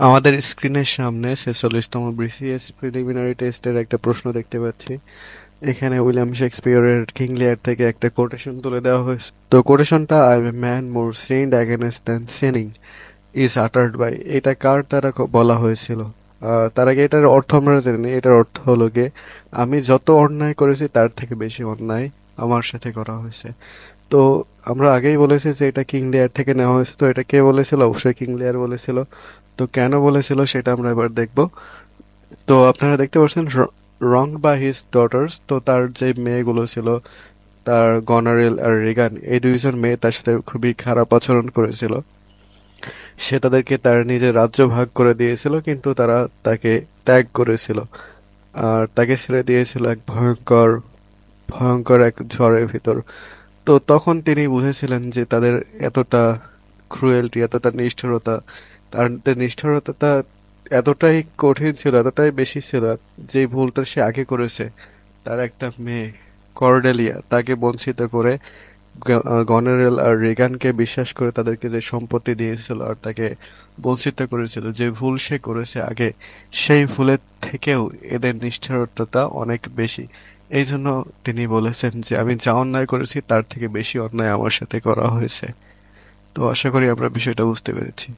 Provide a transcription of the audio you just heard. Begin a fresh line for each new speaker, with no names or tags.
আমাদের স্ক্রিনের সামনে 46তম বিসিএস প্রিলিমিনারি টেস্টের একটা প্রশ্ন দেখতে পাচ্ছি। এখানে উইলিয়াম শেক্সপিয়রের কিং লিয়ার থেকে একটা কোটেশন তুলে দেওয়া হয়েছে। তো কোটেশনটা I am a man more sinned against than sinning is uttered by, এটা কার দ্বারা বলা হয়েছিল? তার আগে এটার অর্থ আমরা জানি না। এটার অর্থ হলো গিয়ে, আমি যত অন্যায় করেছি তার থেকে বেশি অন্যায় আমার সাথে করা হয়েছে। তো আমরা আগেই বলেছি যে এটা কিং লিয়ার থেকে নেওয়া হয়েছে। তো এটা কে বলেছিল? অবশ্যই কিং লিয়ার বলেছিল। তো কেন বলেছিল সেটা আমরা এবার দেখব। তো আপনারা দেখতে পাচ্ছেন, রং বাই হিজ ডটার্স, তো তার যে মেয়েগুলো ছিল, তার গনারেল আর রিগান, এই দুইজন মেয়ে তার সাথে খুবই খারাপ আচরণ করেছিল। সে তাদেরকে তার নিজের রাজ্য ভাগ করে দিয়েছিল, কিন্তু তারা তাকে ত্যাগ করেছিল আর তাকে ছেড়ে দিয়েছিল এক ভয়ঙ্কর ভয়ঙ্কর এক ঝড়ের ভিতর। তো তখন তিনি বুঝেছিলেন যে তাদের এতটা ক্রুয়েলটি, এতটা নিষ্ঠুরতা, তাদের নিষ্ঠুরতাটা এতটাই কঠিন ছিল, এতটাই বেশি ছিল, যে ভুলটা সে আগে করেছে, তার একটা মেয়ে কর্ডেলিয়া তাকে বঞ্চিত করে, গনেরেল আর রিগানকে বিশ্বাস করে তাদেরকে যে সম্পত্তি দিয়েছিল আর তাকে বঞ্চিত করেছিল, যে ভুল সে করেছে আগে, সেই ভুলের থেকেও এদের নিষ্ঠুরতা অনেক বেশি। এই জন্য তিনি বলেছেন যে আমি যা অন্যায় করেছি তার থেকে বেশি অন্যায় আমার সাথে করা হয়েছে। তো আশা করি আমরা বিষয়টা বুঝতে পেরেছি।